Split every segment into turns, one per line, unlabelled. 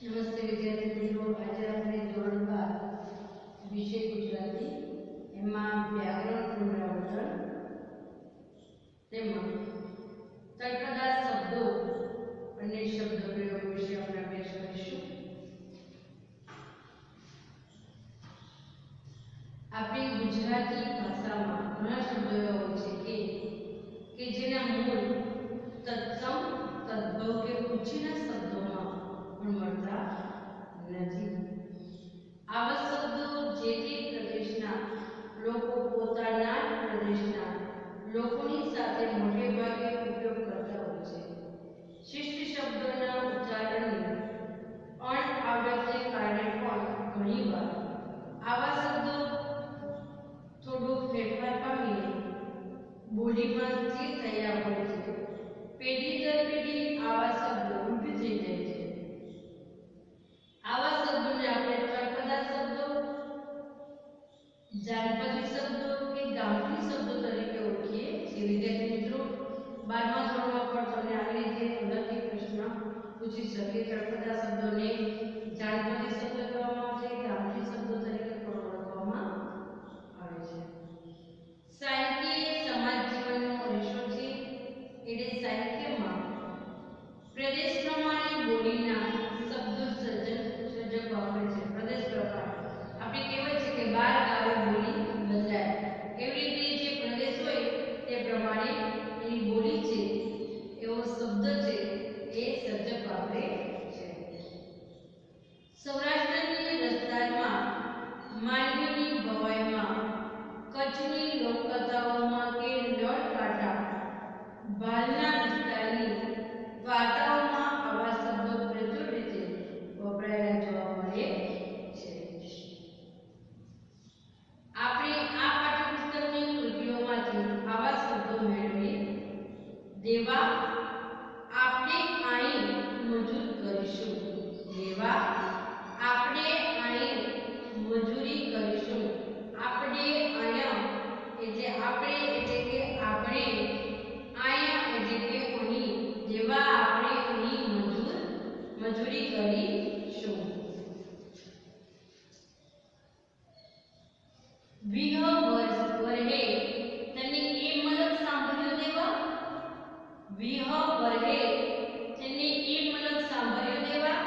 નમસ્તે વિદ્યાર્થી મિત્રો, આજે આપણે ધોરણ 12 વિષય ગુજરાતી એમાં વ્યાકરણ પુનરાવર્તન તેમાં તળપદા શબ્દો અને શબ્દપ્રયોગ વિશે આપણે અભ્યાસ કરીશું. આપણી ગુજરાતી ભાષામાં ઘણા શબ્દો એવા હોય છે કે જેના મૂળ તત્સમ, તદ્ભવ કે ઉછીના શબ્દોમાં મળતા નથી. આવા શબ્દો જે તે પ્રદેશના લોકો પોતાના પ્રદેશના લોકોની સાથે મોટે ભાગે ઉપયોગ કરતા હોય છે. શિષ્ટ શબ્દોના ઉચ્ચારણની અણઆવડતને કારણે પણ ઘણીવાર આવા શબ્દો થોડો ફેરફાર પામીને બોલીમાં સ્થિર થયા હોય છે. પેઢી દર પેઢી આવા શબ્દો ઊભી થઈ જાય છે. આવા શબ્દોને આપણે તળપદા શબ્દો, જાનપદી શબ્દો કે ગામઠી શબ્દો તરીકે ઓળખીએ છીએ. વિદ્યાર્થી મિત્રો, 12મા ધોરણમાં પણ તમને આવી રીતે અલગથી પ્રશ્ન પૂછી શકે. તળપદા શબ્દોને જાનપદી શબ્દો કહેવામાં આવે છે, ગામઠી શબ્દો તરીકે પણ ઓળખવામાં આવે છે. સાહિત્ય સમાજ જીવનનો અરીસો છે. એટલે સાહિત્યમાં પ્રદેશ પ્રમાણે બોલીના શબ્દો સર્જક વાપરે છે. પ્રદેશ પ્રમાણે આપણે કહેવાય છે કે 12 ગાવે બોલી બદલાય. એવી રીતે જે પ્રદેશ હોય તે પ્રમાણે એની બોલી છે, એવો શબ્દ છે એ સર્જક વાપરે છે. સૌરાષ્ટ્રની રસધારમાં, માંડવીની ભવાઈમાં, કચ્છની લોકકથાઓમાં કે નળકાંઠા ભાલના વિસ્તારની વાર્તાઓમાં આવા શબ્દો પ્રચુર રીતે વપરાયેલા જોવા મળે છે. આપણે આ પાઠ્યપુસ્તકની કૃતિઓમાંથી આવા શબ્દો મેળવી દેવા આપણે અહીં મજૂર કરીશું. દેવા આપણે અહીં મજૂરી કરીશું. આપણે અહીંયા એટલે આપણે એટલે કે આપણે, અહીંયા એટલે કે અહીં, દેવા આપણે અહીં મજૂરી કરીશું. વિહ વરહે તને એ મલક સાંભળ્યો દેવા. વિહ વરહે તને એ મલક સાંભળ્યો દેવા.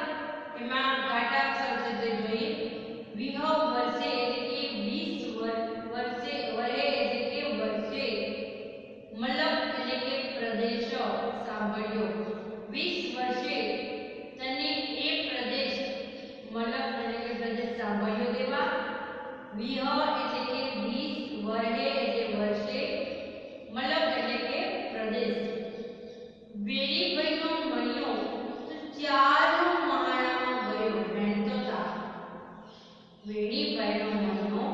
એમાં ઘાટા અક્ષર છે તે જોઈએ. વિહ વર્ષે એટલે કે 20 વર્ષે, વરહે એટલે કે વર્ષે, મલક એટલે કે પ્રદેશ સાંભળ્યો. 20 વર્ષે તને એ પ્રદેશ, મલક એટલે કે પ્રદેશ સાંભળ્યો દેવા. વિહ એટલે કે 20, વરહે એટલે વર્ષે, મલક એટલે કે પ્રદેશ. વેરી ભાઈનો મણિયો તો ચારનો મહાણામાં ગયો વહેતો થા. વેરી ભાઈનો મણિયો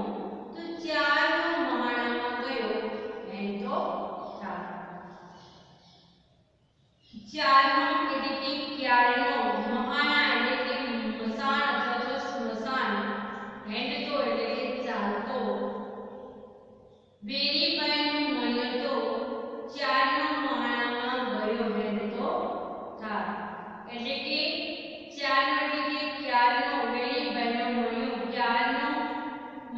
તો ચારનો મહાણામાં ગયો વહેતો થા. ચારનો એટલે કે ક્યારનો, મહાણા એટલે કે મસાણ અથવા તો સ્મશાન, હેંડતો એટલે કે ચાલતો. વેરીભાઈનો મણિયો તો ચારનો મહાણામાં ગયો હેંડતો થા. એટલે કે ચારનો એટલે કે ક્યારનો, વેરીભાઈનો મણિયો ક્યારનો,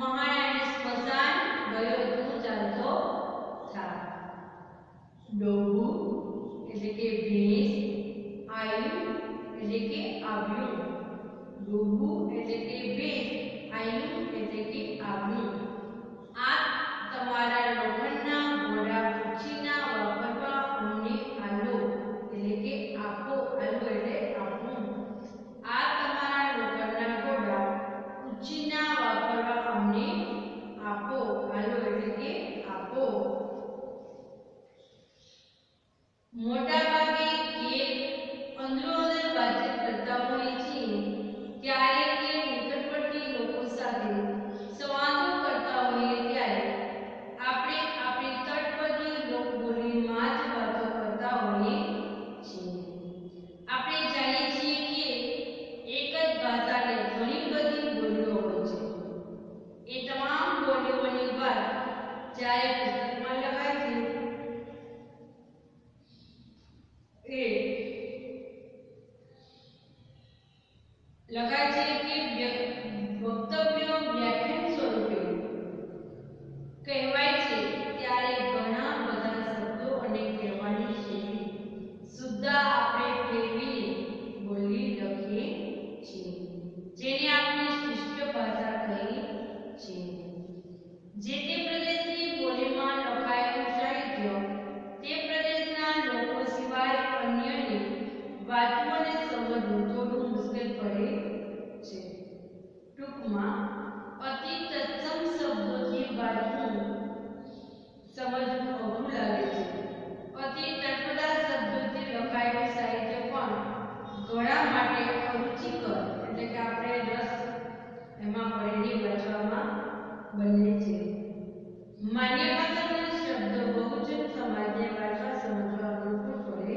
મહાણા એટલે સ્મશાન, ગયો તો ચાલતો થા. ડોહુ એટલે કે ભેંસ, આયુ એટલે કે આવ્યું. ડોહુ એટલે કે ભેંસ, આયુ એટલે કે આવ્યું. આ તમારા લોખંડના ઘોડા ઉછીના વાપરવા અમને આલો એટલે કે આપો. આલો એટલે આપવું. આ તમારા લોખંડના ઘોડા ઉછીના વાપરવા અમને આપો. આલો એટલે કે આપો. મોટા ભાગે ઘેર અંદરોઅંદર વાતચીત કરતા હોઈએ છીએ ત્યારે કે નિકટવર્તી લોકો સાથે સંવાદો લખાય છે કે વક્તવ્ય વ્યાખ્યાન સ્વરૂપે કહેવાય છે ત્યારે ઘણા બધા શબ્દો અને કહેવાની શૈલી સુદ્ધા આપણે ફેરવીને બોલી લખીએ છીએ, જેને આપણે શિષ્ટ ભાષા કહીએ છીએ. જે તે પ્રદેશની બોલીમાં લખાયેલું સાહિત્ય તે પ્રદેશના લોકો સિવાય અન્યને વાંચવું અને સમજવું થોડું મુશ્કેલ પડે છે. ટૂંકમાં અતિ તત્સમ શબ્દોથી વાંચવું સમજવું અઘરું લાગે છે. અતિ તળપદા શબ્દોથી લખાયેલું સાહિત્ય પણ ઘણા માટે અરુચિકર એટલે કે આપણે રસ એમાં પડેલી વાંચવામાં બને છે. માન્ય ભાષાના શબ્દો બહુજન સમાજને વાંચવા સમજવા અનુકૂળ પડે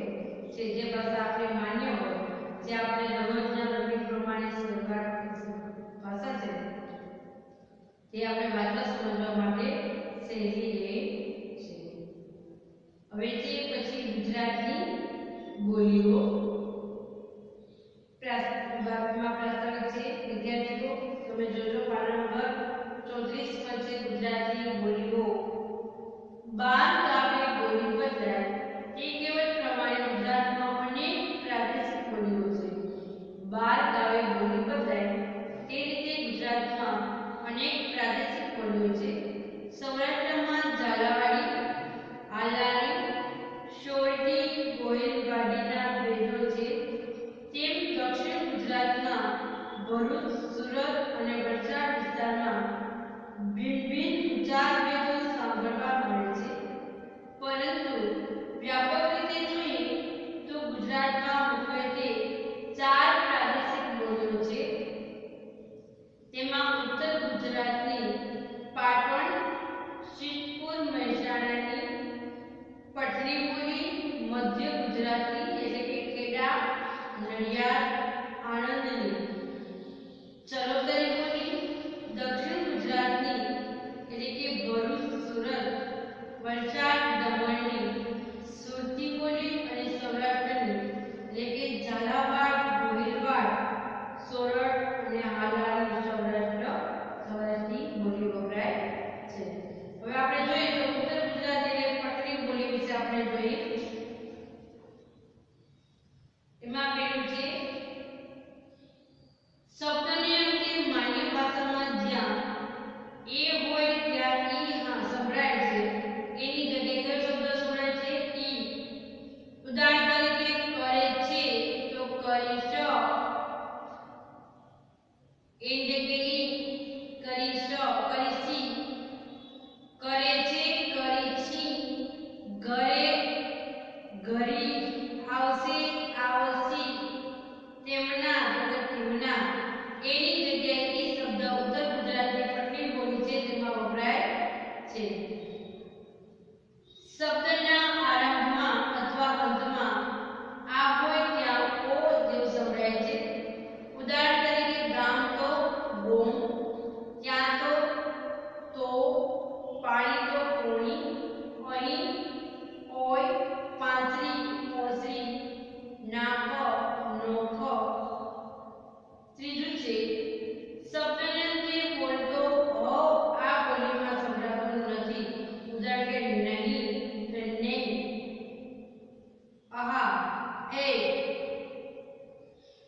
છે. જે ભાષા આપણે માન્ય હોય, જે આપણે રોજના રૂઢિ પ્રમાણે ભાષા છે, તે આપણે વાંચવા સમજવા માટે સહેલી રહે છે. હવે જે પછી ગુજરાતની બોલીઓ વિભાગમાં પ્રાસ્તાવિક છે. વિદ્યાર્થીઓ તમે જોજો પાના નંબર 34 પર છે ગુજરાતી બોલીઓ. 12 ગામે બોલી બદલાય તે કહેવત પ્રમાણે ગુજરાતમાં અનેક પ્રાદેશિક બોલીઓ છે. 12 ગામે બોલી બદલાય તે રીતે ગુજરાતમાં અનેક પ્રાદેશિક બોલીઓ છે. સૌરાષ્ટ્રમાં ઝાલાવાડી, આલારી, સોરઠી, ગોહિલવાડીના ભેદો છે. તેમ દક્ષિણ ગુજરાતના ભરૂચ, સુરત અને વલસાડ વિસ્તારમાં ભિન્ન ભિન્ન ઉચ્ચાર ભેદો સાંભળવા મળે છે. પરંતુ વ્યાપક રીતે જોઈએ તો ગુજરાતમાં મુખ્યત્વે 4 પ્રાદેશિક બોલીઓ છે. તેમાં ઉત્તર ગુજરાતની પાટણ, સિદ્ધપુર, મહેસાણાની પટરી બોલી, મધ્ય ગુજરાતની એટલે કે ખેડા, નડિયાદ, આણંદની ચરોતરી બોલી, દક્ષિણ ગુજરાતની એટલે કે ભરૂચ, સુરત, વલસાડ, દમણની સુરતી બોલી અને સૌરાષ્ટ્રની એટલે કે ઝાલાવાડ, ગોહિલવાડ, સોરઠ અને હાલારી સૌરાષ્ટ્રની બોલી વપરાય છે. હવે આપણે જોઈએ તો ઉત્તર ગુજરાત એટલે પટરી બોલી વિશે આપણે જોઈએ. એમાં પેલું છે શબ્દને અંતે માન્ય ભાષામાં જ્યાં એ હોય ત્યાં ઈ સંભળાય છે એની જગ્યાએ કયો શબ્દ સંભળાય છે? ઈ. ઉદાહરણ તરીકે કરે છે તો કરીશ, એની જગ્યાએ કરીશ, કરીશી, કરે છે કરીછી, ઘરે ઘરી, આવશે આવશી, તેમના તેમના એની જગ્યાએ ઈ શબ્દ ઉત્તર ગુજરાતની પટરી બોલી છે તેમાં વપરાય છે. શબ્દના આરંભમાં અથવા અંતમાં આ હોય ત્યાં ઓ જેવું સંભળાય છે. ઉદાહરણ તરીકે ગામ તો ગોમ, ત્યાં તો પાણી તો પોણી, અહીં ઓય, પાંસરી ઓસરી, નાખ નોખ. ત્રીજું છે શબ્દને અંતે બોલતો આ બોલીમાં સંભળાતો નથી. ઉદાહરણ કે નહીં તો નહીં, આહા, એ.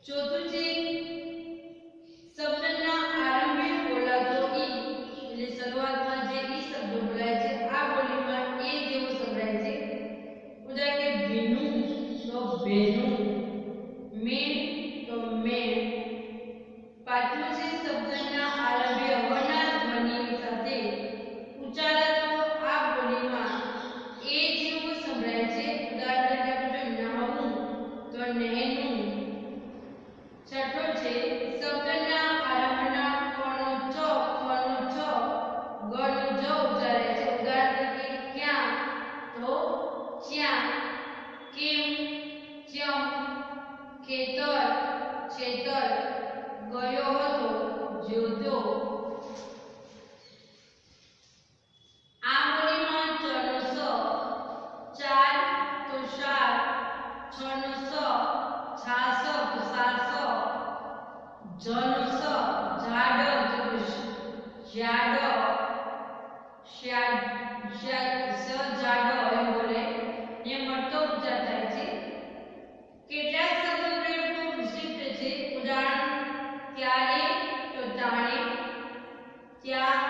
ચોથું છે શબ્દના આરંભે બોલાતો ઈ એટલે શરૂઆતમાં જે ઈ શબ્દ બોલાય છે આ બોલીમાં એ જેવું સંભળાય છે. ઉદાહરણ કે ભીનું તો ભેનું, મેણ તો મેણ. પાંચમું છે શબ્દના આરંભે હવના ધ્વનિ સાથે ઉચ્ચારાતો આ બોલીમાં એ જેવું સંભળાય છે. ઉદાહરણ તરીકે નહાવું તો નહેનું. છઠ્ઠો છે શબ્દના આરંભના કનો ચ, કનો છ, ગનો જ ઉચ્ચારાય છે. ઉદાહરણ તરીકે ક્યાં તો ચ્યાં, કેમ, ચમ, ખેતર, છેતર, ગયો હતો, જોતો. આ બોલીમાં ચનો સ, ચાર તો શાર, છનો સ, છાસ તો સાસ, જનો સ જાડ જાડ શ્યાડ સ જાડ એમ બોલે ને મળતો ઉચ્ચાર થાય છે. કેટલાક શબ્દ પ્રયોગો વિશિષ્ટ છે. ઉદાહરણ ત્યારે તો તાણે, ત્યાં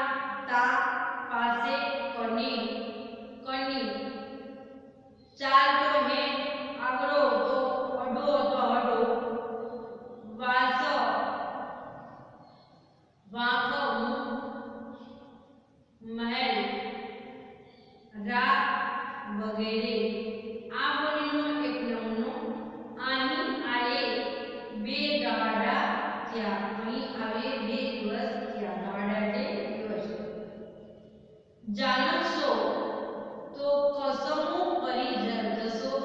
તા, પાસે કની કની, ચાલ તો હે, આગળો તો અડો અથવા હડો, વાસ વાંક મહેલ, રા વગેરે. આ બોલીનો એક નમૂનો અહીં આયે બે દાડા થયા. અહીં આવે 2 દિવસ થયા. દાડા એટલે દિવસ. જાણો છો તો કસમો કરી જશો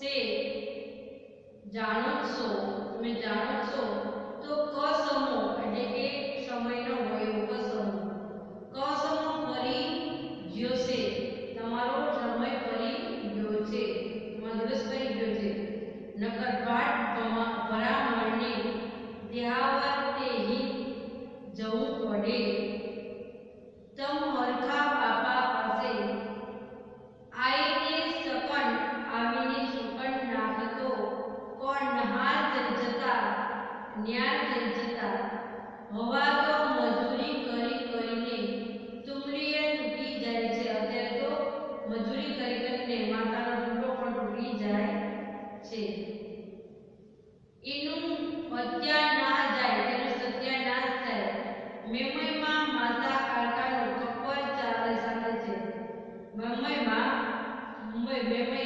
છે. જાણો છો તમે જાણો છો તો કસમો એટલે કે સમયનો હોય એવો કસમો. કસમો ફરી ગયો છે. તમારો સમય ફરી ગયો છે. તમારો દિવસ ફરી ગયો છે. નકર વાટ ભરામણને દેહાવતે હી જવું પડે. તમ હરખા બાપા પાસે આઈને સકન આવીને સુકન નાખતો કોણ નહાર થઈ જતા ન્યાર થઈ જતા. હવા તો મજૂરી કરી કરીને તુમલીએ તૂટી જાય છે. અત્યારે તો મજૂરી કરી કરીને માથાનો ટૂંકો પણ તૂટી જાય છે. એનું અત્યાનાશ જાય, તેનો સત્યાનાશ થાય. મેમયમાં માતા કાળકાનો કપર ચાલે છે. મેમયમાં મેમય